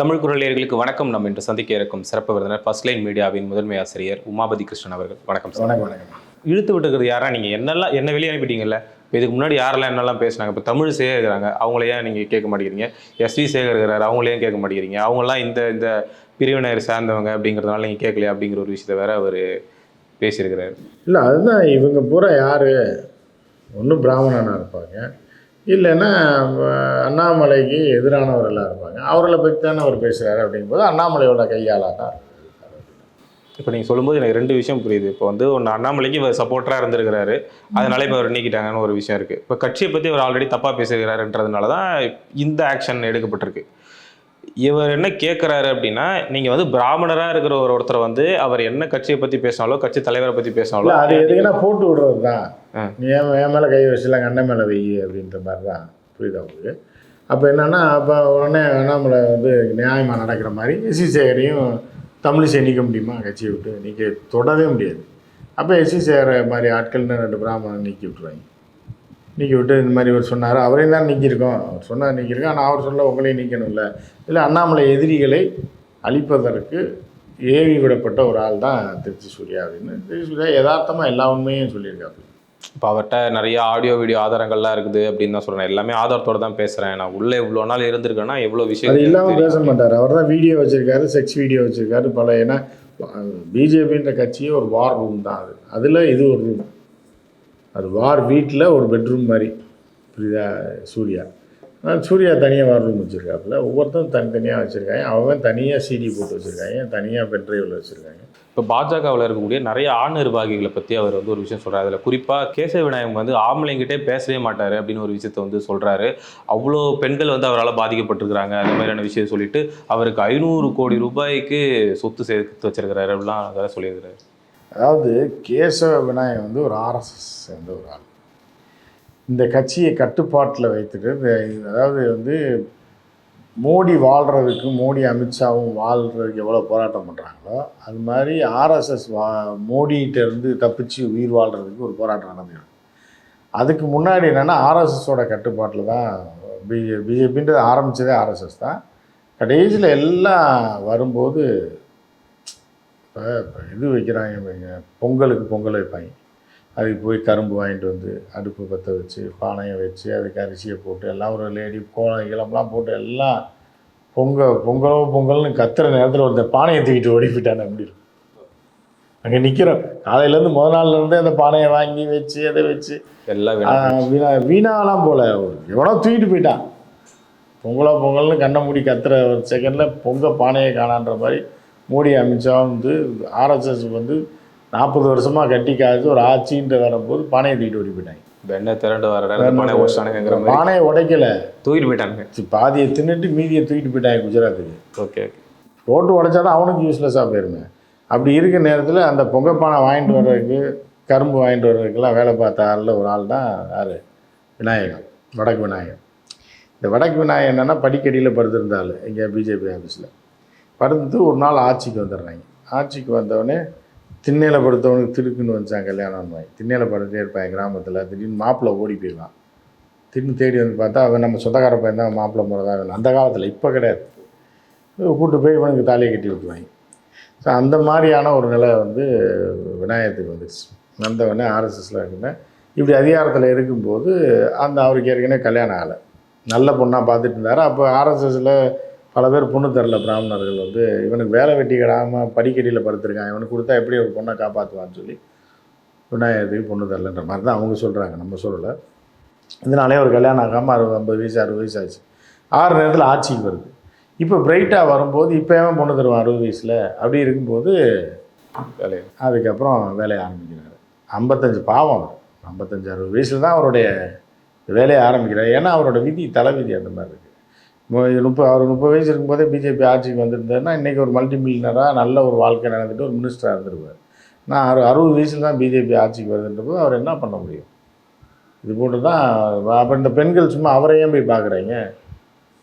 தமிழ் குரலியர்களுக்கு வணக்கம். நம்ம இன்று சந்திக்க இருக்கும் சிறப்பு விருந்தினர் ஃபர்ஸ்ட் லைன் மீடியாவின் முதன்மை ஆசிரியர் உமாபதி கிருஷ்ணன் அவர்கள். வணக்கம் சார். வணக்கம். வணக்கம். இழுத்து விட்டுக்கிறது யாரா? நீங்கள் என்ன வெளியே அனுப்பிட்டீங்கல்ல, இப்போ இதுக்கு முன்னாடி யாரெல்லாம் என்னெல்லாம் பேசினாங்க? இப்போ தமிழ் சேகர் இருக்கிறாங்க, அவங்கள ஏன் நீங்கள் கேட்க மாட்டேங்கிறீங்க? எஸ்வி சேகர் இருக்கிறார், அவங்களையும் கேட்க மாட்டேங்கிறீங்க? அவங்களாம் இந்த பிரிவினர் சார்ந்தவங்க அப்படிங்கிறதுனால நீங்கள் கேட்கலையா அப்படிங்கிற ஒரு விஷயத்தை வேற அவர் பேசியிருக்கிறாரு. இல்லை, அதுதான் இவங்க பூரா யார்? ஒன்றும் பிராமணனாக இருப்பாங்க, இல்லைன்னா அண்ணாமலைக்கு எதிரானவர்களாக இருப்பாங்க. அவர்களை பற்றி தானே அவர் பேசுகிறாரு. அப்படிங்கும்போது அண்ணாமலையோட கையாளாக தான். இப்போ நீங்கள் சொல்லும்போது எனக்கு ரெண்டு விஷயம் புரியுது. இப்போ ஒன்று அண்ணாமலைக்கு இவர் சப்போர்ட்டராக இருந்திருக்கிறாரு, அதனால இப்போ அவர் நீக்கிட்டாங்கன்னு ஒரு விஷயம் இருக்குது. இப்போ கட்சியை பற்றி அவர் ஆல்ரெடி தப்பாக பேசுகிறாருன்றதுனால தான் இந்த ஆக்ஷன் எடுக்கப்பட்டிருக்கு. இவர் என்ன கேட்குறாரு அப்படின்னா, நீங்கள் பிராமணராக இருக்கிற ஒருத்தர் அவர் என்ன கட்சியை பற்றி பேசினாலோ, கட்சி தலைவரை பற்றி பேசினாலோ, அது எதுக்குன்னா போட்டு விடுறது தான். நீ என் மேலே கை வச்சுலாம் அண்ணன் மேலே வை அப்படின்ற மாதிரி தான். புரியுதா உங்களுக்கு? அப்போ என்னென்னா, அப்போ உடனே அண்ணாமலை நியாயமாக நடக்கிற மாதிரி எஸ்வி சேகரையும் தமிழிசை நீக்க முடியுமா? கட்சியை விட்டு நீக்க தொடவே முடியாது. அப்போ எஸ்வி சேகர் மாதிரி ஆட்கள்னு 2 பிராமணன் நீக்கி விட்டுருவாங்க. நீக்கி விட்டு இந்த மாதிரி இவர் சொன்னார், அவரையும் தான் நீக்கியிருக்கோம், அவர் சொன்னார் நீக்கியிருக்கோம், ஆனால் அவர் சொல்ல உங்களையும் நீக்கணும்ல. இல்லை, அண்ணாமலை எதிரிகளை அழிப்பதற்கு ஏவி விடப்பட்ட ஒரு ஆள் தான் திருச்சி சூர்யா அப்படின்னு. திருச்சி சூர்யா யதார்த்தமாக எல்லா உண்மையும் சொல்லியிருக்காரு. இப்போ அவர்கிட்ட நிறைய ஆடியோ வீடியோ ஆதாரங்கள்லாம் இருக்குது அப்படின்னு தான் சொல்கிறேன். எல்லாமே ஆதாரத்தோடு தான் பேசுகிறேன், நான் உள்ளே இவ்வளோ நாள் இருந்திருக்கேன்னா எவ்வளோ விஷயம் அது இல்லாமல் பேச மாட்டார். அவர் தான் வீடியோ வச்சுருக்காரு, செக்ஸ் வீடியோ வச்சுருக்காரு பல. ஏன்னா பிஜேபின்ற கட்சியே ஒரு வார் ரூம் தான். அதில் இது ஒரு ரூம். அது வார் வீட்டில் ஒரு பெட்ரூம் மாதிரி. புரியுதா? சூர்யா தனியாக வார் ரூம் வச்சுருக்காப்புல. ஒவ்வொருத்தரும் தனித்தனியாக வச்சுருக்காங்க. அவன் தனியாக சிடி போட்டு வச்சுருக்காங்க, தனியாக பென்ட்ரைவில் வச்சுருக்காங்க. இப்போ பாஜகவில் இருக்கக்கூடிய நிறைய ஆண் நிர்வாகிகளை பற்றி அவர் ஒரு விஷயம் சொல்கிறார். அதில் குறிப்பாக கேசவ விநாயகம் ஆம்பளைங்கிட்டே பேசவே மாட்டார் அப்படின்னு ஒரு விஷயத்தை சொல்கிறாரு. அவ்வளோ பெண்கள் அவரால் பாதிக்கப்பட்டிருக்கிறாங்க, அந்த மாதிரியான விஷயம் சொல்லிட்டு அவருக்கு 500 கோடி ரூபாய்க்கு சொத்து சேர்த்து வச்சிருக்கிறாரு அப்படிலாம் அதெல்லாம் சொல்லியிருக்கிறாரு. அதாவது கேசவ விநாயகம் ஒரு ஆர்எஸ்எஸ் சேர்ந்த ஒரு ஆள். இந்த கட்சியை கட்டுப்பாட்டில் வைத்துட்டு, அதாவது மோடி வாழ்கிறதுக்கு, மோடி அமித்ஷாவும் வாழ்கிறதுக்கு எவ்வளோ போராட்டம் பண்ணுறாங்களோ, அது மாதிரி ஆர்எஸ்எஸ் மோடிகிட்டேருந்து தப்பிச்சு உயிர் வாழ்கிறதுக்கு ஒரு போராட்டம் நடந்துடும். அதுக்கு முன்னாடி என்னென்னா, ஆர்எஸ்எஸோட கட்டுப்பாட்டில் தான் பிஜேபின்றது ஆரம்பித்ததே ஆர்எஸ்எஸ் தான். கடைசியில் எல்லாம் வரும்போது இப்போ இது வைக்கிறாங்க, பொங்கலுக்கு பொங்கல் வைப்பாங்க. அதுக்கு போய் கரும்பு வாங்கிட்டு அடுப்பு பற்ற வச்சு பானையை வச்சு அதுக்கு அரிசியை போட்டு எல்லாம் ஒரு லேடி கோலம் இளம்லாம் போட்டு எல்லாம் பொங்கல்னு கத்துற நேரத்தில் ஒருத்தர் பானையை தூக்கிட்டு ஓடி போயிட்டானே. அப்படி அங்கே நிற்கிறோம். காலையிலேருந்து முதல் நாள்லேருந்தே அந்த பானையை வாங்கி வச்சு அதை வச்சு எல்லாம் வீணாலாம் போல் எவ்வளோ தூக்கிட்டு போயிட்டான். பொங்கல்னு கண்ணை மூடி கத்துற ஒரு செகண்டில் பானையை காணான்ற மாதிரி மோடி அமித்ஷா ஆர்எஸ்எஸ் 40 வருஷமாக கட்டி காய்ச்சி ஒரு ஆட்சின்ற வரும்போது பானையை தூக்கிட்டு ஓடி போயிட்டாங்க. பானையை உடைக்கலை, தூக்கிட்டு போயிட்டாங்க. பாதியை தின்னுட்டு மீதியை தூக்கிட்டு போயிட்டாங்க குஜராத்துக்கு. ஓகே, போட்டு உடைச்சாதான் அவனுக்கு யூஸ்லெஸ்ஸாக போயிருமே. அப்படி இருக்கிற நேரத்தில் அந்த பானை வாங்கிட்டு வர்றதுக்கு, கரும்பு வாங்கிட்டு வர்றதுக்கெல்லாம் வேலை பார்த்த ஆளில் ஒரு ஆள் தான் யார்? விநாயகம், வடக்கு விநாயகம். இந்த வடக்கு விநாயகம் என்னென்னா, படிக்கடியில் படுத்திருந்தாள் இங்கே பிஜேபி ஆஃபீஸில் படுத்து ஒரு நாள் ஆட்சிக்கு வந்துடுறாங்க. ஆட்சிக்கு வந்தவொடனே திண்ணையில் படுத்தவனுக்கு திருக்குன்னு வச்சாங்க கல்யாணம் வாங்கி. திண்ணையில் படுத்துட்டே இருப்பாங்க கிராமத்தில். திடீர்னு மாப்பிள்ளை ஓடி போயிடலாம். திடீர்னு தேடி பார்த்தா அவன் நம்ம சொந்தக்கார பையன் தான் மாப்பிள்ளை முறை தான் வேணும். அந்த காலத்தில், இப்போ கிடையாது. கூப்பிட்டு போய் இவனுக்கு தாலியை கட்டி விட்டுருவாங்க. ஸோ அந்த மாதிரியான ஒரு நிலை விநாயகத்துக்கு வந்துடுச்சு. வந்தவொடனே ஆர்எஸ்எஸில் இருக்குன்னு இப்படி அதிகாரத்தில் இருக்கும்போது அவருக்கு ஏற்கனவே கல்யாணம் ஆகலை. நல்ல பொண்ணாக பார்த்துட்டு இருந்தார். அப்போ ஆர்எஸ்எஸில் பல பேர் பொண்ணு தரல. பிராமணர்கள் இவனுக்கு வேலை வெட்டி கிடாமல் படிக்கடியில் படுத்திருக்கான், இவனுக்கு கொடுத்தா எப்படி ஒரு பொண்ணை காப்பாற்றுவான்னு சொல்லி விநாயகத்துக்கு பொண்ணு தரலன்ற மாதிரி தான் அவங்க சொல்கிறாங்க, நம்ம சொல்லலை. இதனாலே ஒரு கல்யாணம் ஆகாமல் 50 வயசு 60 வயசு ஆச்சு. 6 நேரத்தில் ஆட்சிக்கு வருது. இப்போ பிரைட்டாக வரும்போது இப்போ ஏன் பொண்ணு தருவான் 60 வயசில்? அப்படி இருக்கும்போது அதுக்கப்புறம் வேலையை ஆரம்பிக்கிறாரு. 55 பாவம், 55-60 வயசில் தான் அவருடைய வேலையை ஆரம்பிக்கிறார். ஏன்னா அவரோட விதி, தலைவிதி அந்த மாதிரி இருக்குது. அவர் 30 வயசு இருக்கும்போதே பிஜேபி ஆட்சிக்கு வந்திருந்தாருன்னா இன்றைக்கி ஒரு மல்டி மில்லியனராக நல்ல ஒரு வாழ்க்கை நடந்துட்டு ஒரு மினிஸ்டராக இருந்துருவார். நான் 60 வயசில் தான் பிஜேபி ஆட்சிக்கு வருதுன்றபோது அவர் என்ன பண்ண முடியும்? இது போட்டு தான். அப்போ இந்த பெண்கள் சும்மா அவரையும் போய் பார்க்குறீங்க,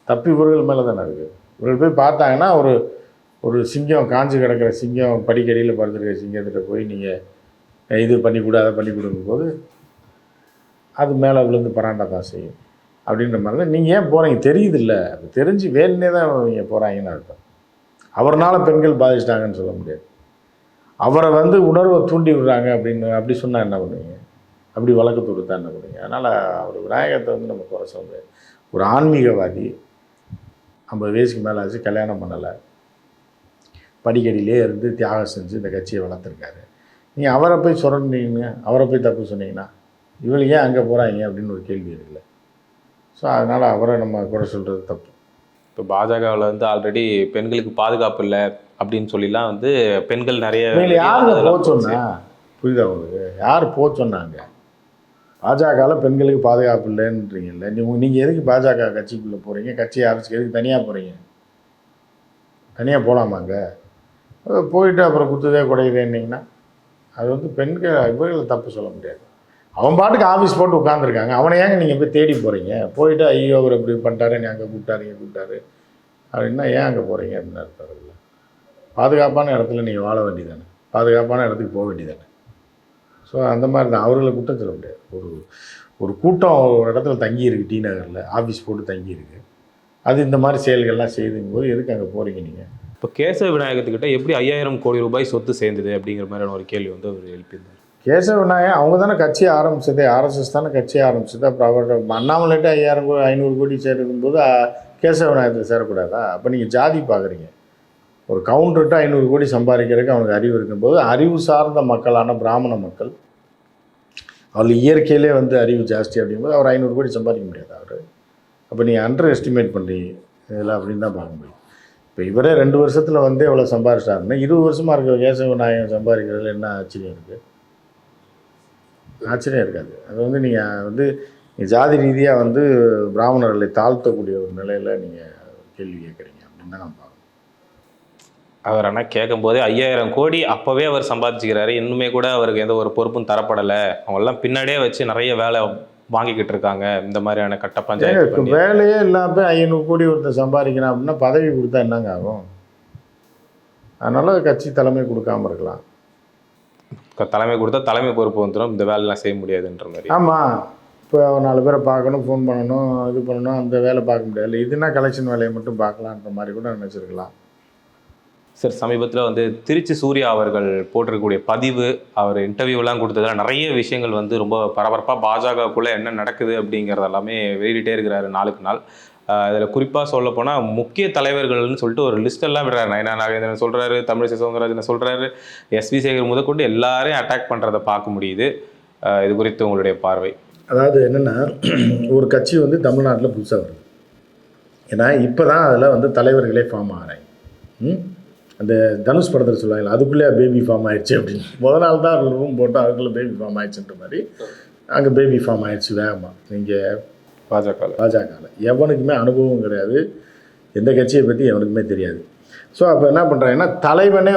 தப்பி இவர்கள் மேலே தானே இருக்குது. இவர்கள் போய் பார்த்தாங்கன்னா ஒரு சிங்கம், காஞ்சி கிடக்கிற சிங்கம், படிக்கடியில் படுத்துருக்க சிங்கத்திட்ட போய் நீங்கள் இது பண்ணி கொடு அதை பண்ணி கொடுக்கும் போது அது மேலே விழுந்து பராண்டா தான் செய்யும். அப்படின்ற மாதிரி தான். நீங்கள் ஏன் போகிறீங்க தெரியுது இல்லை, அப்போ தெரிஞ்சு வேணுனே தான் இங்கே போகிறாங்கன்னு அர்த்தம். அவர்னால பெண்கள் பாதிச்சிட்டாங்கன்னு சொல்ல முடியாது. அவரை வந்து உணர்வை தூண்டி விடுறாங்க அப்படின்னு அப்படி சொன்னால் என்ன பண்ணுவீங்க? அப்படி வழக்கு தொடுத்தா என்ன பண்ணுவீங்க? அதனால் அவர் விநாயகத்தை வந்து நம்ம குறை சொல்ல முடியாது. ஒரு ஆன்மீகவாதி 50 வயசுக்கு மேலே ஆச்சு, கல்யாணம் பண்ணலை, படிக்கடியிலே இருந்து தியாகம் செஞ்சு இந்த கட்சியை வளர்த்துருக்காரு. நீங்கள் அவரை போய் சுரண்டிங்க, அவரை போய் தப்பு சொன்னீங்கன்னா இவளுக்கு ஏன் அங்கே போகிறாங்க அப்படின்னு ஒரு கேள்வி இருக்குல்ல. ஸோ அதனால் அவரை நம்ம குறை சொல்கிறது தப்பு. இப்போ பாஜகவில் வந்து ஆல்ரெடி பெண்களுக்கு பாதுகாப்பு இல்லை அப்படின்னு சொல்லிலாம் வந்து பெண்கள் நிறைய யாருங்க போக சொன்னா? புரியுதா உங்களுக்கு? யார் போக சொன்னாங்க? பாஜகவில் பெண்களுக்கு பாதுகாப்பு இல்லைன்றீங்கல்ல. நீங்கள் எதுக்கு பாஜக கட்சிக்குள்ளே போகிறீங்க? கட்சி ஆஃபீஸ்க்கு எதுக்கு தனியாக போகிறீங்க? தனியாக போகலாமாங்க? போயிட்டு அப்புறம் குத்துதே குடையுதேன்னிங்கன்னா அது வந்து பெண்கள் இவர்களை தப்பு சொல்ல முடியாது. அவன் பாட்டுக்கு ஆஃபீஸ் போட்டு உட்காந்துருக்காங்க. அவனை ஏங்க நீங்கள் போய் தேடி போகிறீங்க? போயிட்டு ஐயோ அவர் இப்படி பண்ணிட்டாரு, நீ அங்கே கூப்பிட்டாரு அப்படின்னா ஏன் அங்கே போகிறீங்க அப்படின்னு அர்த்தம் இல்லை. பாதுகாப்பான இடத்துல நீங்கள் வாழ வேண்டியதானே, பாதுகாப்பான இடத்துக்கு போக வேண்டியதானே. ஸோ அந்த மாதிரி தான் அவர்களை குற்றம் சொல்ல முடியாது. ஒரு கூட்டம் ஒரு இடத்துல தங்கியிருக்கு, டி நகரில் ஆஃபீஸ் போட்டு தங்கியிருக்கு, அது இந்த மாதிரி செயல்கள்லாம் செய்துங்கும் போது எதுக்கு அங்கே போகிறீங்க நீங்கள்? இப்போ கேசவ விநாயகத்துக்கிட்ட எப்படி 5000 கோடி ரூபாய் சொத்து சேர்ந்தது அப்படிங்கிற மாதிரியான ஒரு கேள்வி வந்து அவர் எழுப்பியிருந்தார். கேசவ விநாயகம் அவங்க தானே கட்சியை ஆரம்பிச்சது, ஆர்எஸ்எஸ் தானே கட்சியை ஆரம்பிச்சது. அப்புறம் அவர்கிட்ட அண்ணாமலைட்டு 500 கோடி சேருக்கும் போது கேசவ விநாயகத்தில் சேரக்கூடாதா? அப்போ நீங்கள் ஜாதி பார்க்குறீங்க. ஒரு கவுண்டர்கிட்ட 500 கோடி சம்பாதிக்கிறதுக்கு அவனுக்கு அறிவு இருக்கும்போது, அறிவு சார்ந்த மக்களான பிராமண மக்கள் அவர்கள் இயற்கையிலே வந்து அறிவு ஜாஸ்தி அப்படிங்கும்போது அவர் 500 கோடி சம்பாதிக்க முடியாது அவர். அப்போ நீங்கள் அண்டர் எஸ்டிமேட் பண்ணுறீங்க இதில் அப்படின்னு தான் பார்க்க முடியும். இப்போ இவரே 2 வருஷத்தில் வந்து எவ்வளோ சம்பாதிச்சிட்டாருன்னா 20 வருஷமாக இருக்க கேசவ விநாயகம் சம்பாதிக்கிறதுல என்ன ஆச்சரியம் இருக்குது? ஆச்சரியம் இருக்காது. அது வந்து நீங்கள் வந்து ஜாதி ரீதியாக வந்து பிராமணர்களை தாழ்த்தக்கூடிய ஒரு நிலையில் நீங்கள் கேள்வி கேட்குறீங்க அப்படின்னு தான் நான் பார்க்கணும். அவர் ஆனால் கேட்கும்போதே 5000 கோடி அப்போவே அவர் சம்பாதிச்சுக்கிறாரு. இன்னுமே கூட அவருக்கு எந்த ஒரு பொறுப்பும் தரப்படலை. அவங்கெல்லாம் பின்னாடியே வச்சு நிறைய வேலை வாங்கிக்கிட்டு இருக்காங்க. இந்த மாதிரியான கட்ட பஞ்சாயத்து வேலையே இல்லாமல் 500 கோடி ஒருத்தர் சம்பாதிக்கிறான் அப்படின்னா பதவி கொடுத்தா என்னங்க ஆகும்? அதனால் கட்சி தலைமை கொடுக்காமல் இருக்கலாம். தலைமை கொடுத்தா தலைமை பொறுப்பு வந்துடும், இந்த வேலைலாம் செய்ய முடியாதுன்ற மாதிரி. ஆமாம், இப்போ 4 பேரை பார்க்கணும், ஃபோன் பண்ணணும், இது பண்ணணும், அந்த வேலை பார்க்க முடியாது. இதுனா கலெக்ஷன் வேலையை மட்டும் பார்க்கலான்ற மாதிரி கூட நினச்சிருக்கலாம். சார், சமீபத்தில் வந்து திருச்சி சூர்யா அவர்கள் போட்டிருக்கக்கூடிய பதிவு, அவர் இன்டர்வியூலாம் கொடுத்ததுல நிறைய விஷயங்கள் வந்து ரொம்ப பரபரப்பாக பாஜகக்குள்ளே என்ன நடக்குது அப்படிங்கிறது எல்லாமே வெளியிட்டே இருக்கிறாரு நாளுக்கு நாள். இதில் குறிப்பாக சொல்ல போனால் முக்கிய தலைவர்கள்னு சொல்லிட்டு ஒரு லிஸ்டெல்லாம் விடுறாரு. நயனா நாகேந்திரன் சொல்கிறாரு, தமிழிசை சவுந்தரராஜன் சொல்கிறாரு, எஸ்வி சேகர் முதற்கொண்டு எல்லாரையும் அட்டாக் பண்ணுறதை பார்க்க முடியுது. இது குறித்து உங்களுடைய பார்வை? அதாவது என்னென்னா, ஒரு கட்சி வந்து தமிழ்நாட்டில் புதுசாக வருது. ஏன்னா இப்போ தான் அதில் வந்து தலைவர்களே ஃபார்ம் ஆகிறாங்க. அந்த தனுஷ் படத்தில் சொல்லுவாங்க, அதுக்குள்ளே பேபி ஃபார்ம் ஆயிடுச்சு அப்படின்னு. முதல் நாள் தான் ரூம் போட்டோம், அதுக்குள்ளே பேபி ஃபார்ம் ஆயிடுச்சுன்ற மாதிரி அங்கே பேபி ஃபார்ம் ஆயிடுச்சு வேகமாக. நீங்கள் பாஜகவில் எவனுக்குமே அனுபவம் கிடையாது, எந்த கட்சியை பற்றி எவனுக்குமே தெரியாது. ஸோ அப்போ என்ன பண்ணுறாங்கன்னா, தலைவனே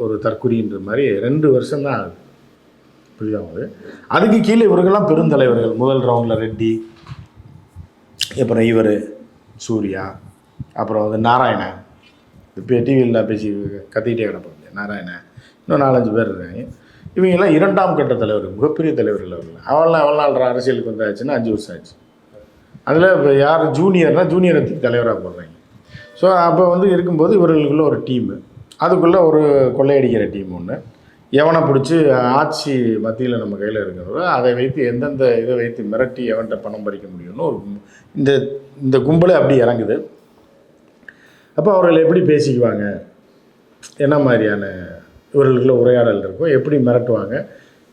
ஒரு தற்குறின்ற மாதிரி 2 வருஷம்தான் ஆகுது. புரியுது? அதுக்கு கீழே இவர்கள்லாம் பெருந்தலைவர்கள். முதல் ரவுண்டில் ரெட்டி, அப்புறம் இவர் சூர்யா, அப்புறம் வந்து நாராயணன், இப்போ டிவியில் பேசி கத்திக்கிட்டே கிடப்பாங்க நாராயணன், இன்னும் 4-5 பேர் இருக்காங்க. இவங்கெல்லாம் 2ஆம் கட்ட தலைவர்கள், மிகப்பெரிய தலைவர்கள். அவர்கள் எவ்வளோ நாள் அரசியலுக்கு வந்தாச்சுன்னா 5 வருஷம் ஆச்சு. அதில் இப்போ யார் ஜூனியர்னால் ஜூனியருக்கு தலைவராக போடுறாங்க. ஸோ அப்போ வந்து இருக்கும்போது இவர்களுக்குள்ள ஒரு டீமு, அதுக்குள்ளே ஒரு கொள்ளையடிக்கிற டீம் ஒன்று, எவனை பிடிச்சி ஆட்சி மத்தியில் நம்ம கையில் இருக்கிறதோ அதை வைத்து எந்தெந்த இதை வைத்து மிரட்டி எவன்கிட்ட பணம் பறிக்க முடியும்னு ஒரு இந்த கும்பலே அப்படி இறங்குது. அப்போ அவர்கள் எப்படி பேசிக்குவாங்க, என்ன மாதிரியான இவர்களுக்குள்ள உரையாடல் இருக்கும், எப்படி மிரட்டுவாங்க,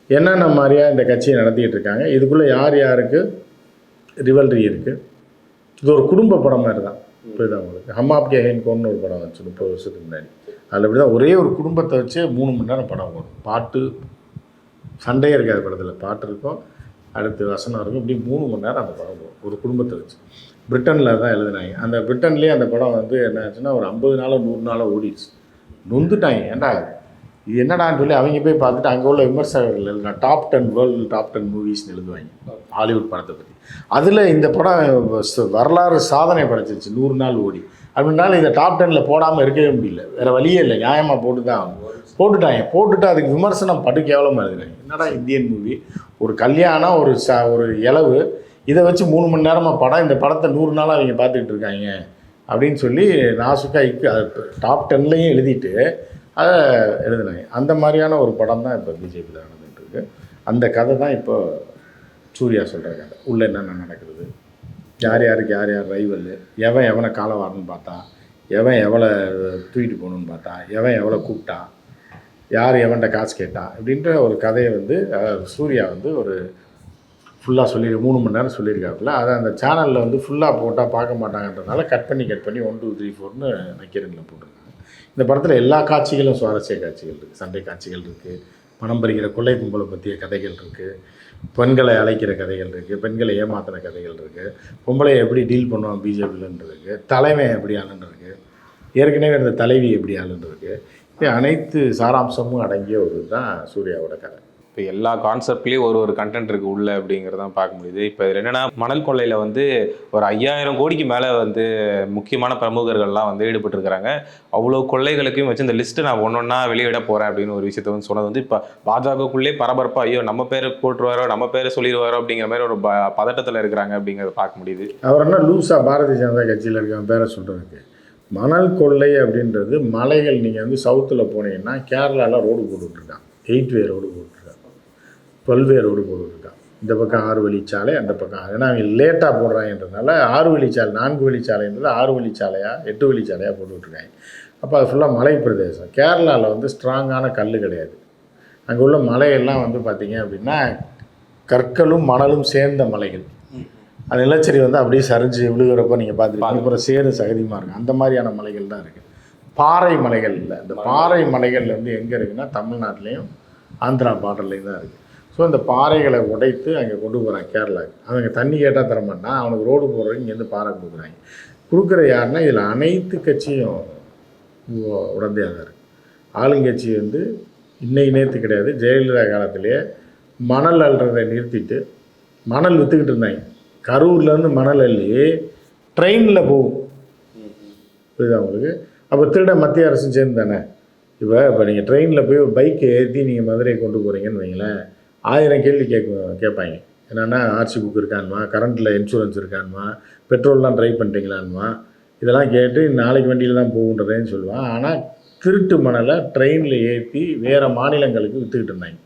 என்னென்ன மாதிரியாக இந்த கட்சியை நடத்திக்கிட்டு இருக்காங்க, இதுக்குள்ளே யார் யாருக்கு ரிவல்ரி இருக்குது. இது ஒரு குடும்ப படம் மாதிரி தான். புரியுதா உங்களுக்கு? ஹம் ஆப்கே ஹேன் கோன்னு ஒரு படம் வச்சு 30 வருஷத்துக்கு முன்னாடி. அதில் இப்படி தான் ஒரே ஒரு குடும்பத்தை வச்சு 3 மணி நேரம் படம் வரும். பாட்டு சண்டையே இருக்காது படத்தில், பாட்டு இருக்கும், அடுத்து வசனம் இருக்கும், இப்படி 3 மணி நேரம் அந்த படம் வரும் ஒரு குடும்பத்தை வச்சு. பிரிட்டனில் தான் எழுதினாங்க. அந்த பிரிட்டன்லேயே அந்த படம் வந்து என்ன ஆச்சுன்னா ஒரு 50 நாளோ 100 நாளோ ஓடிடுச்சு. நொந்துட்டாங்க, ஏன்டா இது என்னடான்னு சொல்லி அவங்க போய் பார்த்துட்டு அங்கே உள்ள விமர்சகர்கள் எழுதினா டாப் 10 வேர்ல்டு டாப் 10 மூவிஸ்ன்னு எழுதுவாங்க ஹாலிவுட் படத்தை பற்றி. அதில் இந்த படம் வரலாறு சாதனை படைச்சிருச்சு, 100 நாள் ஓடி. அப்படின்னாலும் இந்த டாப் 10ல் போடாமல் இருக்கவே முடியல, வேறு வழியே இல்லை, நியாயமாக போட்டு தான் போட்டுட்டு அதுக்கு விமர்சனம் படு கேவலமாக எழுதுனாங்க. என்னடா இந்தியன் மூவி, ஒரு கல்யாணம், ஒரு இளவு, இதை வச்சு 3 மணி நேரமாக படம், இந்த படத்தை 100 நாளாக அவங்க பார்த்துக்கிட்டு இருக்காங்க அப்படின்னு சொல்லி நாசுக்காய்க்கு அது டாப் 10லையும் எழுதிட்டு அதை எழுதினாங்க. அந்த மாதிரியான ஒரு படம் தான் இப்போ பிஜேபியில் நடந்துகிட்ருக்கு. அந்த கதை தான் இப்போ சூர்யா சொல்கிற கதை. உள்ளே என்னென்ன நடக்குது, யார் யாருக்கு யார் யார் ரைவல், எவன் எவனை காலவாரன்னு பார்த்தா, எவன் எவளை தூக்கிட்டு போகணுன்னு பார்த்தா, எவன் எவளை கூப்பிட்டான், யார் எவன்கிட்ட காசு கேட்டான் அப்படின்ற ஒரு கதையை வந்து சூர்யா வந்து ஒரு ஃபுல்லாக சொல்லி 3 மணி நேரம் சொல்லியிருக்காப்புல. அதை அந்த சேனலில் வந்து ஃபுல்லாக போட்டால் பார்க்க மாட்டாங்கன்றதுனால கட் பண்ணி 1 2 3 4ன்னு நக்கீரனில் போட்டிருக்காங்க. இந்த படத்தில் எல்லா காட்சிகளும் சுவாரஸ்ய காட்சிகள் இருக்குது, சண்டை காட்சிகள் இருக்குது, பணம் பறிக்கிற கொள்ளை கும்பலை பற்றிய கதைகள் இருக்குது, பெண்களை அழைக்கிற கதைகள் இருக்குது, பெண்களை ஏமாத்தின கதைகள் இருக்குது, பொம்பளை எப்படி டீல் பண்ணுவான் பிஜேபியிலன்றிருக்கு, தலைமை எப்படி ஆளுன்றிருக்கு, ஏற்கனவே இந்த தலைவி எப்படி ஆளுன்றிருக்கு. இது அனைத்து சாராம்சமும் அடங்கிய ஒரு தான் சூர்யாவோட கதை. இப்போ எல்லா கான்செப்ட்லேயும் ஒரு கண்டென்ட் இருக்குது உள்ள அப்படிங்கிறதான் பார்க்க முடியுது. இப்போ இதில் என்னென்னா மணல் கொள்ளையில் வந்து ஒரு 5000 கோடிக்கு மேலே வந்து முக்கியமான பிரமுகர்கள்லாம் வந்து ஈடுபட்டிருக்கிறாங்க. அவ்வளோ கொள்ளைகளுக்கும் வச்சு இந்த லிஸ்ட்டு நான் ஒன்றா வெளியிட போகிறேன் அப்படின்னு ஒரு விஷயத்தை வந்து சொன்னது வந்து இப்போ பாஜகக்குள்ளே பரபரப்பாக ஐயோ நம்ம பேர் போட்டுருவாரோ நம்ம பேர் சொல்லிடுவாரோ அப்படிங்கிற மாதிரி ஒரு பதட்டத்தில் இருக்கிறாங்க அப்படிங்கிறத பார்க்க முடியுது. அவர் என்ன லூஸாக பாரதிய ஜனதா கட்சியில் இருக்க பேரை சொல்கிறதுக்கு. மணல் கொள்ளை அப்படின்றது மலைகள், நீங்கள் வந்து சவுத்தில் போனீங்கன்னா கேரளாவில் ரோடு போட்டுட்ருக்கான், 8 வே ரோடு போட்டுருக்கான், 12 வே ரோடு போட்டுருக்கான். இந்த பக்கம் 6 வழிச்சாலை, அந்த பக்கம். ஏன்னா அவங்க லேட்டாக போடுறாங்கன்றதுனால 6 வழிச்சாலை 4 வழிச்சாலைன்றது 6 வழிச்சாலையாக 8 வழிச்சாலையாக போட்டுட்ருக்காங்க. அப்போ அது ஃபுல்லாக மலை பிரதேசம். கேரளாவில் வந்து ஸ்ட்ராங்கான கல் கிடையாது. அங்கே உள்ள மலையெல்லாம் வந்து பார்த்திங்க அப்படின்னா கற்களும் மணலும் சேர்ந்த மலைகள். அந்த நிலச்சரி வந்து அப்படியே சரிஞ்சு விழுகிறப்ப நீங்கள் பார்த்துருக்கீங்க. அப்புறம் சேறு சகதியமாக இருக்கும். அந்த மாதிரியான மலைகள் தான் இருக்குது. பாறை மலைகள் இல்லை. இந்த பாறை மலைகள் வந்து எங்கே இருக்குன்னா தமிழ்நாட்டிலையும் ஆந்திரா பார்டர்லேயும் தான் இருக்குது. ஸோ இந்த பாறைகளை உடைத்து அங்கே கொண்டு போகிறாங்க கேரளாவுக்கு. அவங்க தண்ணி கேட்டால் தரமாட்டான், அவனுக்கு ரோடு போடுறதுக்கு இங்கேருந்து பாறை கொடுக்குறாங்க. கொடுக்குற யாருன்னா இதில் அனைத்து கட்சியும் உடந்தையாக தான் இருக்குது. ஆளுங்கட்சி வந்து இன்னைக்கு நேற்று கிடையாது, ஜெயலலிதா காலத்திலேயே மணல் அள்ளுறதை நிறுத்திட்டு மணல் விற்றுக்கிட்டு இருந்தாங்க. கரூர்லேருந்து மணல் அள்ளி ட்ரெயினில் போகும், புரியுதா உங்களுக்கு? அப்போ திருட மத்திய அரசும் சேர்ந்து தானே. இப்போ நீங்கள் ட்ரெயினில் போய் ஒரு பைக்கை ஏற்றி நீங்கள் மதுரையை கொண்டு போகிறீங்கன்னு வைங்களேன், 1000 கேள்வி கேட்பாங்க. என்னென்னா ஆர்சி புக் இருக்கான்மா, கரண்ட்டில் இன்சூரன்ஸ் இருக்கான்மா, பெட்ரோல்லாம் ட்ரை பண்ணிட்டீங்களான்மா, இதெல்லாம் கேட்டு நாளைக்கு வண்டியில் தான் போகுன்றதேன்னு சொல்லுவான். ஆனால் திருட்டு மணலை ட்ரெயினில் ஏற்றி வேறு மாநிலங்களுக்கு விற்றுக்கிட்டு இருந்தாங்க.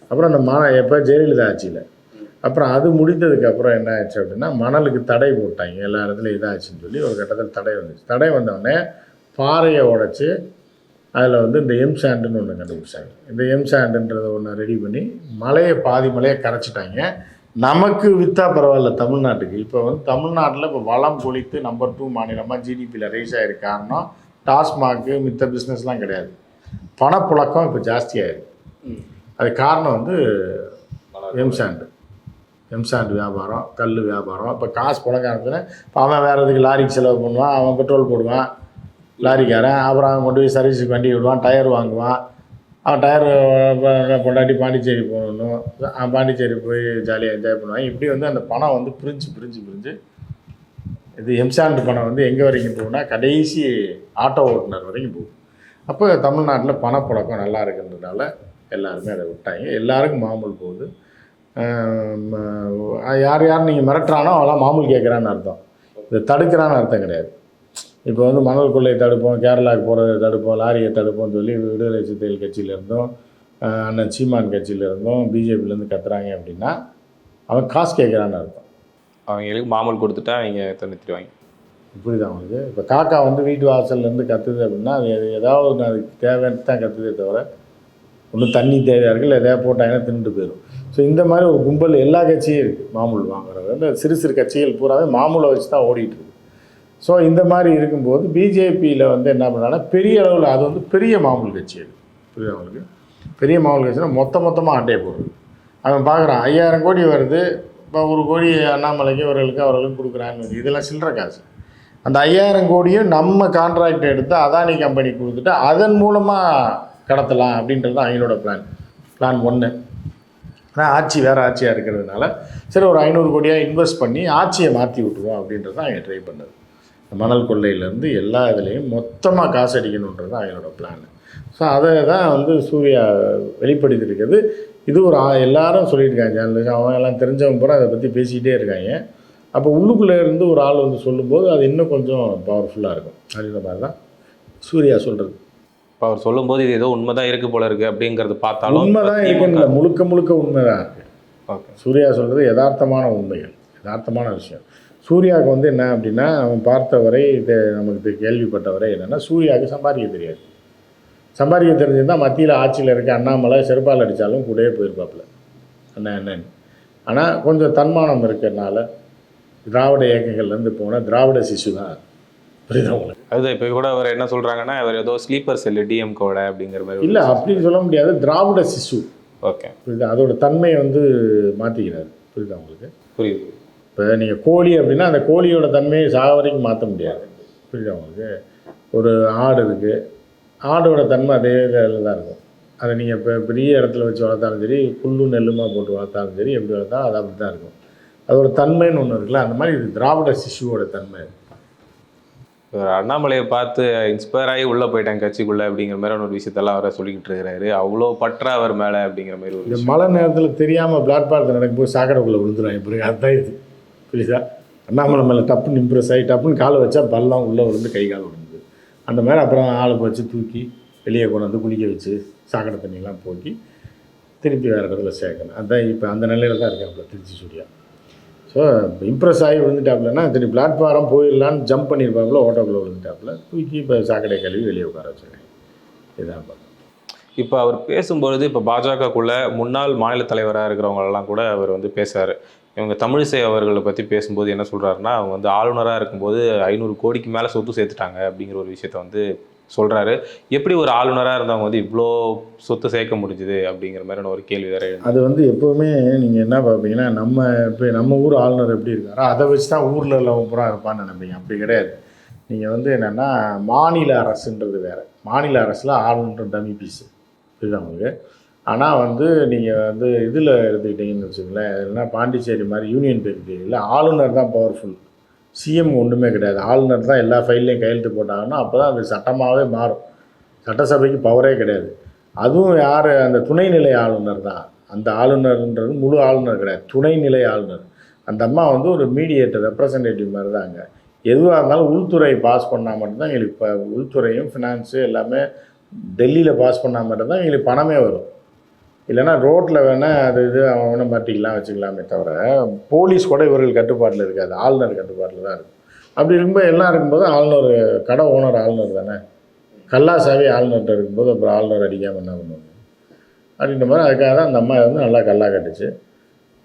அப்புறம் அந்த எப்போ ஜெயலலிதா ஆட்சியில். அப்புறம் அது முடிந்ததுக்கப்புறம் என்ன ஆச்சு அப்படின்னா மணலுக்கு தடை போட்டாங்க. எல்லா இடத்துலையும் இதாச்சுன்னு சொல்லி ஒரு கட்டத்தில் தடை வந்துச்சு. தடை வந்தோடனே பாறையை உடச்சி அதில் வந்து இந்த எம்சாண்டுன்னு ஒன்று கண்டுபிடிச்சாங்க. இந்த எம்சாண்டுன்றதை ஒன்று ரெடி பண்ணி மலையை பாதி மலையை கரைச்சிட்டாங்க. நமக்கு விற்றா பரவாயில்ல தமிழ்நாட்டுக்கு. இப்போ வந்து தமிழ்நாட்டில் இப்போ வளம் கொளித்து நம்பர் 2 மாநிலமாக ஜிடிபியில் ரைஸ் ஆகிருக்கு. காரணம் டாஸ்மாக்கு மித்த பிஸ்னஸ்லாம் கிடையாது, பணப்புழக்கம் இப்போ ஜாஸ்தியாகிருக்கு. அது காரணம் வந்து எம்சாண்டு வியாபாரம், கல் வியாபாரம். இப்போ காசு புழங்கானதுன்னு இப்போ அவன் வேறு எதுக்கு லாரிக்கு செலவு பண்ணுவான், அவன் பெட்ரோல் போடுவான் லாரிக்காரன், அப்புறம் அவன் கொண்டு போய் சர்வீஸுக்கு வண்டி விடுவான், டயர் வாங்குவான். அவன் டயர் பொண்டாட்டி பாண்டிச்சேரி போகணும், பாண்டிச்சேரி போய் ஜாலியாக என்ஜாய் பண்ணுவான். இப்படி வந்து அந்த பணம் வந்து பிரிஞ்சு இது எம்சாண்டு பணம் வந்து எங்கே வரைக்கும் போகும்னா கடைசி ஆட்டோ ஓட்டுநர் வரைக்கும் போகும். அப்போ தமிழ்நாட்டில் பணப்புழக்கம் நல்லா இருக்குன்றதுனால எல்லாருமே அதை விட்டாங்க. எல்லாருக்கும் மாமூல் போகுது. யார் நீங்கள் மிரட்டுறானோ அவெல்லாம் மாமூல் கேட்குறான்னு அர்த்தம். இதை தடுக்கிறான்னு அர்த்தம் கிடையாது. இப்போ வந்து மணல் கொள்ளையை தடுப்போம், கேரளாவுக்கு போகிறத தடுப்போம், லாரியை தடுப்போம்னு சொல்லி விடுதலை சிறுத்தைகள் கட்சியிலேருந்தும் அண்ணன் சீமான் கட்சியிலேருந்தும் பிஜேபியிலேருந்து கத்துறாங்க அப்படின்னா அவன் காசு கேட்குறான்னு அர்த்தம். அவங்களுக்கு மாமூல் கொடுத்துட்டா அவங்க நிறுத்திடுவாங்க. இப்படிதான் அவங்களுக்கு. இப்போ காக்கா வந்து வீட்டு வாசல்லேருந்து கத்துது அப்படின்னா அது ஏதாவது ஒன்று அதுக்கு தேவைன்னு தான் கத்துதே தவிர ஒன்றும் தண்ணி தேவையாக இருக்குல்ல, எதாவது போட்டாங்கன்னா தின்னுட்டு போயிடும். ஸோ இந்த மாதிரி ஒரு கும்பல் எல்லா கட்சியும் இருக்குது. மாமூல் வாங்குறது அந்த சிறு கட்சிகள் பூராவே மாமூலை வச்சு தான் ஓடிட்டுருக்கு. ஸோ இந்த மாதிரி இருக்கும்போது பிஜேபியில் வந்து என்ன பண்ணுறாங்கன்னா பெரிய அளவில் அது வந்து பெரிய மாமூல் கட்சி. அது புரியுது அவங்களுக்கு. பெரிய மாமூல் கட்சினா மொத்தமாக ஆட்டையை போடுறது. அவன் பார்க்குறான் 5000 கோடி வருது, இப்போ 1 கோடி அண்ணாமலைக்கு அவர்களுக்கு கொடுக்குறான்னு. இதெல்லாம் சில்லற காசு. அந்த 5000 கோடியும் நம்ம கான்ட்ராக்ட் எடுத்து அதானி கம்பெனி கொடுத்துட்டு அதன் மூலமாக கடத்தலாம் அப்படின்றது தான் அவங்களோட பிளான் 1. ஆனால் ஆட்சி வேறு ஆட்சியாக இருக்கிறதுனால சரி ஒரு 500 கோடியாக இன்வெஸ்ட் பண்ணி ஆட்சியை மாற்றி விட்டுருவோம் அப்படின்றது தான் அவங்க ட்ரை பண்ணது. மணல் கொள்ளையிலேருந்து எல்லா இதுலேயும் மொத்தமாக காசு அடிக்கணுன்றது தான் அவங்களோட பிளான். ஸோ அதை தான் வந்து சூர்யா வெளிப்படுத்தியிருக்குது. இது ஒரு எல்லாரும் சொல்லியிருக்காங்க ஜேர்னலிஸ்ட், அவங்க எல்லாம் தெரிஞ்சவங்க பூரா அதை பற்றி பேசிக்கிட்டே இருக்காங்க. அப்போ உள்ளுக்குள்ளே இருந்து ஒரு ஆள் வந்து சொல்லும்போது அது இன்னும் கொஞ்சம் பவர்ஃபுல்லாக இருக்கும் அப்படின்ற மாதிரி தான் சூர்யா சொல்கிறது. இப்போ அவர் சொல்லும்போது இது ஏதோ உண்மைதான் இருக்கு போல இருக்கு அப்படிங்கிறது பார்த்தாலும் உண்மைதான் இருக்குன்னு முழுக்க முழுக்க உண்மைதான் இருக்குது. ஓகே, சூர்யா சொல்கிறது யதார்த்தமான உண்மைகள், யதார்த்தமான விஷயம். சூர்யாவுக்கு வந்து என்ன அப்படின்னா, அவன் பார்த்தவரை இது நமக்கு கேள்விப்பட்டவரை என்னென்னா, சூர்யாவுக்கு சம்பாதிக்க தெரியாது. சம்பாதிக்க தெரிஞ்சிருந்தால் மத்தியில் ஆட்சியில் இருக்க அண்ணாமலை செருப்பால் அடித்தாலும் கூடயே போயிருப்பாப்புல என்னன்னு. ஆனால் கொஞ்சம் தன்மானம் இருக்கிறதுனால திராவிட இயக்கங்கள்லேருந்து போன திராவிட சிசு தான். புரியுதா உங்களுக்கு? அதுதான் இப்போ கூட அவர் என்ன சொல்கிறாங்கன்னா, அவர் ஏதோ ஸ்லீப்பர் செல்லு டிஎம்கோட அப்படிங்கிற மாதிரி. இல்லை, அப்படின்னு சொல்ல முடியாது. திராவிட சிசு. ஓகே, புரியுதா? அதோட தன்மையை வந்து மாற்றிக்கிறாரு. புரியுதா உங்களுக்கு? புரியுது. இப்போ நீங்கள் கோழி அப்படின்னா அந்த கோழியோட தன்மையை சாக வரைக்கும் மாற்ற முடியாது. புரியுதா உங்களுக்கு? ஒரு ஆடு இருக்குது, ஆடோட தன்மை அதே இதில் தான் இருக்கும். அதை நீங்கள் இப்போ பெரிய இடத்துல வச்சு வளர்த்தாலும் சரி, புல்லு நெல்லுமா போட்டு வளர்த்தாலும் சரி, எப்படி வளர்த்தாலும் அது அப்படி தான் இருக்கும். அதோட தன்மைன்னு ஒன்று இருக்குல்ல, அந்த மாதிரி இது திராவிட சிசுவோட தன்மை. அண்ணாமலையை பார்த்து இன்ஸ்பயர் ஆகி உள்ளே போயிட்டாங்க கட்சிக்குள்ளே அப்படிங்கிற மாதிரி ஒரு விஷயத்தெல்லாம் அவரை சொல்லிக்கிட்டு இருக்கிறாரு. அவ்வளோ பற்றா அவர் மேலே அப்படிங்கிற மாதிரி ஒரு இந்த மழை நேரத்தில் தெரியாமல் பிளாட்பாரத்தில் நடக்கும்போது சாக்கடைக்குள்ளே விழுந்துடும். இப்போ அதுதான் இது. புரியுதா? அண்ணாமலை மேலே டப்புன்னு இம்ப்ரெஸ் ஆகி டப்புன்னு காலை வச்சா பல்லாம் உள்ளே விழுந்து கை கால் விழுந்து அந்த மாதிரி அப்புறம் ஆளை வச்சு தூக்கி வெளியே கொண்டு வந்து குளிக்க வச்சு சாக்கடை தண்ணியெல்லாம் போக்கி திருப்பி வேறு இடத்துல சேர்க்கணும். அதுதான் இப்போ அந்த நிலையில் தான் இருக்காப்புல திருச்சி சூர்யா. ஸோ இம்ப்ரெஸ் ஆகி விழுந்துட்டாப்புலன்னா திருப்பி பிளாட்ஃபாரம் போயிடலான்னு ஜம்ப் பண்ணியிருப்பாப்புல, ஓட்டோக்குள்ளே விழுந்துட்டாப்புல, தூக்கி இப்போ சாக்கடை கழுவி வெளியே உட்கார வச்சுருக்கேன். இதுதான் பார்த்து. இப்போ அவர் பேசும்பொழுது இப்போ பாஜகக்குள்ளே முன்னாள் மாநில தலைவராக இருக்கிறவங்களெல்லாம் கூட அவர் வந்து பேசுகிறார். இவங்க தமிழிசை அவர்களை பற்றி பேசும்போது என்ன சொல்கிறாருன்னா, அவங்க வந்து ஆளுநராக இருக்கும்போது 500 கோடிக்கு மேலே சொத்து சேர்த்துட்டாங்க அப்படிங்கிற ஒரு விஷயத்த வந்து சொல்கிறாரு. எப்படி ஒரு ஆளுநராக இருந்தவங்க வந்து இவ்வளோ சொத்து சேர்க்க முடிஞ்சுது அப்படிங்கிற மாதிரியான ஒரு கேள்வி வேறு. அது வந்து எப்போவுமே நீங்கள் என்ன பார்ப்பீங்கன்னா, இப்போ நம்ம ஊர் ஆளுநர் எப்படி இருக்காரோ அதை வச்சு தான் ஊரில் உள்ளவங்க பூரா இருப்பான்னு நினைப்பீங்க. அப்படி கிடையாது. நீங்கள் வந்து என்னென்னா, மாநில அரசுன்றது வேறு. மாநில அரசில் ஆளுநர் டம்மி பீஸு. இதுதான் உங்களுக்கு. ஆனால் வந்து நீங்கள் வந்து இதில் எடுத்துக்கிட்டிங்கன்னு வச்சுக்கோங்களேன், இல்லைன்னா பாண்டிச்சேரி மாதிரி யூனியன் டெரிட்டரியில் ஆளுநர் தான் பவர்ஃபுல். சிஎம் ஒன்றுமே கிடையாது. ஆளுநர் தான் எல்லா ஃபைல்லையும் கையெழுத்து போட்டாங்கன்னா அப்போ தான் அது சட்டமாகவே மாறும். சட்டசபைக்கு பவரே கிடையாது. அதுவும் யார்? அந்த துணைநிலை ஆளுநர் தான். அந்த ஆளுநர்ன்றது முழு ஆளுநர் கிடையாது, துணைநிலை ஆளுநர். அந்த அம்மா வந்து ஒரு மீடியேட்டர், ரெப்ரசன்டேட்டிவ் மாதிரி தான். அங்கே எதுவாக இருந்தாலும் உள்துறை பாஸ் பண்ணால் மட்டும்தான் எங்களுக்கு இப்போ உள்துறையும் ஃபினான்ஸு எல்லாமே டெல்லியில் பாஸ் பண்ணால் மட்டும்தான் எங்களுக்கு பணமே வரும். இல்லைனா ரோட்டில் வேணால் அது இது அவனை மாட்டிக்கலாம் வச்சுக்கலாமே தவிர போலீஸ் கூட இவர்கள் கட்டுப்பாட்டில் இருக்காது, ஆளுநர் கட்டுப்பாட்டில் தான் இருக்கும். அப்படி இருக்கும்போது எல்லாம் இருக்கும்போது ஆளுநர் கடை ஓனர் ஆளுநர் தானே. கல்லாசாவே ஆளுநர்கிட்ட இருக்கும்போது அப்புறம் ஆளுநர் அடிக்காமல் என்ன பண்ணுவாங்க அப்படின்ற மாதிரி. அதுக்காக தான் அந்த அம்மா வந்து நல்லா கல்லா கட்டுச்சு.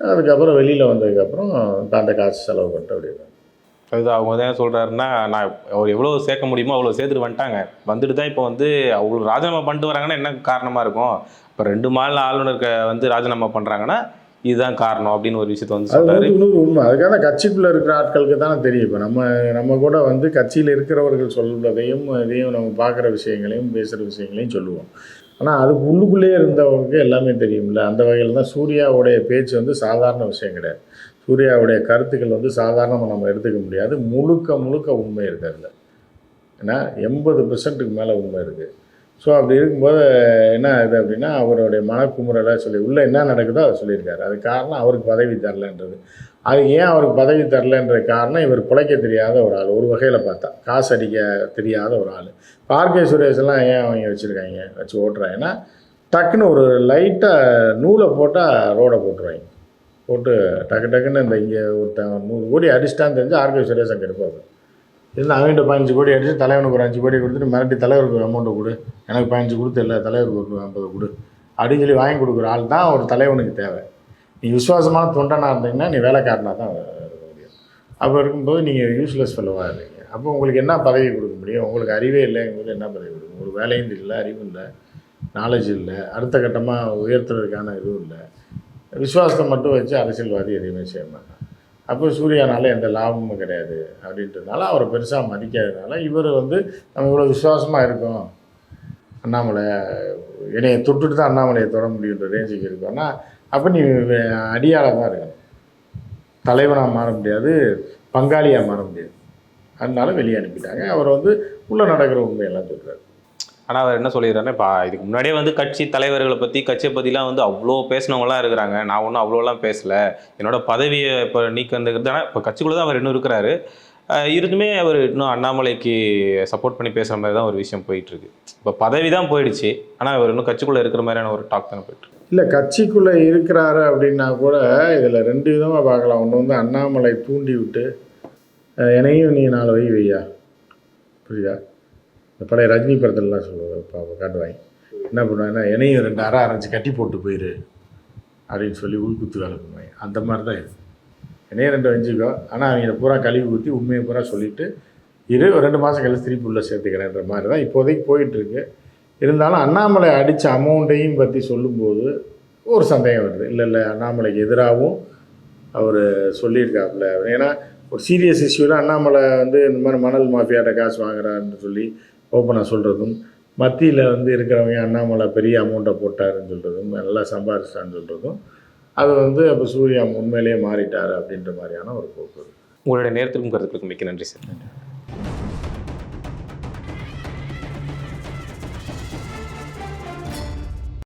அதுக்கப்புறம் வெளியில் வந்ததுக்கப்புறம் அந்த காசு செலவு பண்ணிட்டு அப்படி இருக்காங்க. அது அவங்க வந்து என்ன சொல்கிறாருன்னா, நான் அவர் எவ்வளோ சேர்க்க முடியுமோ அவ்வளோ சேர்த்துட்டு வந்துட்டு தான் இப்போ வந்து அவ்வளோ ராஜினாமா பண்ணிட்டு வராங்கன்னா என்ன காரணமாக இருக்கும்? இப்போ 2 மாநில ஆளுநருக்கு வந்து ராஜினாமா பண்ணுறாங்கன்னா இதுதான் காரணம் அப்படின்னு ஒரு விஷயத்த வந்து சொல்றாரு. அது இன்னொரு உண்மை. அதுக்காக கட்சிக்குள்ளே இருக்கிற ஆட்களுக்கு தானே தெரியும். இப்போ நம்ம கூட வந்து கட்சியில் இருக்கிறவர்கள் சொல்வதையும் இதையும் நம்ம பார்க்குற விஷயங்களையும் பேசுகிற விஷயங்களையும் சொல்லுவோம். ஆனால் அதுக்கு உள்ளுக்குள்ளேயே இருந்தவங்களுக்கு எல்லாமே தெரியும்ல. அந்த வகையில் தான் சூர்யாவுடைய பேச்சு வந்து சாதாரண விஷயம் கிடையாது. சூர்யாவுடைய கருத்துக்கள் வந்து சாதாரணமாக நம்ம எடுத்துக்க முடியாது. முழுக்க முழுக்க உண்மை இருக்குது அதில். ஏன்னா 80% மேலே உண்மை இருக்குது. ஸோ அப்படி இருக்கும்போது என்ன ஆகுது அப்படின்னா, அவருடைய மனக்குமுறலை சொல்லி உள்ளே என்ன நடக்குதோ அதை சொல்லியிருக்காரு. அது காரணம் அவருக்கு பதவி தரலன்றது. அது ஏன் அவருக்கு பதவி தரலன்றது காரணம், இவர் பிழைக்க தெரியாத ஒரு ஆள். ஒரு வகையில் பார்த்தா காசு அடிக்க தெரியாத ஒரு ஆள். ஆர்கே சுரேஷெல்லாம் ஏன் அவங்க வச்சுருக்காங்க, வச்சு ஓட்டுறாங்கன்னா, டக்குன்னு ஒரு லைட்டாக நூலை போட்டால் ரோடை போட்டுருவாங்க. போட்டு டக்குன்னு இந்த இங்கே ஒருத்தன் 100 கோடி அடிச்சிட்டான்னு தெரிஞ்சு ஆர்கே சுரேஷ் அங்கே இருப்பாங்க. இல்லை அவன்கிட்ட 15 கோடி அடிச்சு தலைவனுக்கு ஒரு 5 கோடி கொடுத்துட்டு மிரட்டி தலைவருக்கு ஒரு அமௌண்ட்டை கொடு, எனக்கு 15 கொடுத்து இல்லை தலைவருக்கு ஒரு 50 கொடு அப்படின்னு சொல்லி வாங்கி கொடுக்குற ஆள் தான் ஒரு தலைவனுக்கு தேவை. நீ விசுவாசமான தொண்டனாக இருந்தீங்கன்னா நீ வேலைக்காரனாக தான் இருக்க முடியும். அப்போ இருக்கும்போது நீங்கள் யூஸ்லெஸ் ஃபெல்லோவாக இருந்தீங்க. அப்போ உங்களுக்கு என்ன பதவி கொடுக்க முடியும்? உங்களுக்கு அறிவே இல்லைங்கும்போது என்ன பதவி கொடுக்கும்? உங்களுக்கு வேலையும் இல்லை, அறிவும் இல்லை, நாலேஜ் இல்லை, அடுத்த கட்டமாக உயர்த்துறதுக்கான இதுவும் இல்லை. விசுவாசத்தை மட்டும் வச்சு அரசியல்வாதி எதையுமே செய்ய மாட்டான். அப்போ சூர்யானால எந்த லாபமும் கிடையாது அப்படின்றதுனால அவரை பெருசாக மதிக்காததுனால இவர் வந்து நம்ம இவ்வளோ விசுவாசமாக இருக்கோம், அண்ணாமலை என்னையை தொட்டுட்டு தான் அண்ணாமலையை தொட முடியுன்ற ரேஞ்சுக்கு இருக்கோன்னா அப்போ நீ அடியாளாக தான் இருக்கணும். தலைவனாக மாற முடியாது, பங்காளியாக மாற முடியாது. அதனால வெளியே அனுப்பிட்டாங்க. அவர் வந்து உள்ளே நடக்கிற உண்மையெல்லாம் சொல்கிறார். ஆனால் அவர் என்ன சொல்லிடுறாருன்னா, இப்போ இதுக்கு முன்னாடியே வந்து கட்சி தலைவர்களை பற்றி கட்சியை பற்றிலாம் வந்து அவ்வளோ பேசினவங்களாம் இருக்கிறாங்க. நான் ஒன்றும் அவ்வளோலாம் பேசலை. என்னோட பதவியை இப்போ நீக்கிறது. ஆனால் இப்போ கட்சிக்குள்ளே தான் அவர் இன்னும் இருக்கிறாரு. இருந்துமே அவர் இன்னும் அண்ணாமலைக்கு சப்போர்ட் பண்ணி பேசுகிற மாதிரி தான் ஒரு விஷயம் போயிட்டுருக்கு. இப்போ பதவி தான் போயிடுச்சு. ஆனால் அவர் இன்னும் கட்சிக்குள்ளே இருக்கிற மாதிரியான ஒரு டாக் தானே போயிட்டுருக்கு. இல்லை, கட்சிக்குள்ளே இருக்கிறாரு அப்படின்னா கூட இதில் 2 விதமாக பார்க்கலாம். ஒன்று வந்து அண்ணாமலை தூண்டி விட்டு என்னையும் நீ 4 வையா, புரியுதா? இந்த பழைய ரஜினி படத்துலலாம் சொல்லுவாங்க, இப்போ காட்டுவாங்க. என்ன பண்ணுவாங்கன்னா, என்னையும் 2 அரை அரைஞ்சி கட்டி போட்டு போயிரு அப்படின்னு சொல்லி உள்குத்து வேலை பண்ணுவாங்க. அந்த மாதிரி தான் இருக்குது. என்னையும் 2 வஞ்சிக்கோ, ஆனால் அவங்கள பூரா கழுவி ஊற்றி உண்மையை பூரா சொல்லிவிட்டு ஒரு 2 மாதம் கழிச்சு திருப்பி உள்ளே சேர்த்துக்கிறேன்ற மாதிரி தான் இப்போதைக்கு போயிட்டுருக்கு. இருந்தாலும் அண்ணாமலை அடித்த அமௌண்ட்டையும் பற்றி சொல்லும்போது ஒரு சந்தேகம் வருது. இல்லை அண்ணாமலைக்கு எதிராகவும் அவர் சொல்லியிருக்காப்புல. ஏன்னா ஒரு சீரியஸ் இஷ்யூவில் அண்ணாமலை வந்து இந்த மாதிரி மணல் மாஃபியாட்ட காசு வாங்குறாருன்னு சொல்லி ஓப்பனாக சொல்கிறதும், மத்தியில் வந்து இருக்கிறவங்க அண்ணாமலை பெரிய அமௌண்ட்டை போட்டாருன்னு சொல்கிறதும், நல்லா சம்பாதிச்சிட்டான்னு சொல்கிறதும், அது வந்து அப்போ சூர்யா உண்மையிலேயே மாறிட்டார் அப்படின்ற மாதிரியான ஒரு போக்கு. உங்களுடைய நேரத்திற்கும் கருத்துக்களுக்கும் மிக்க நன்றி சார்.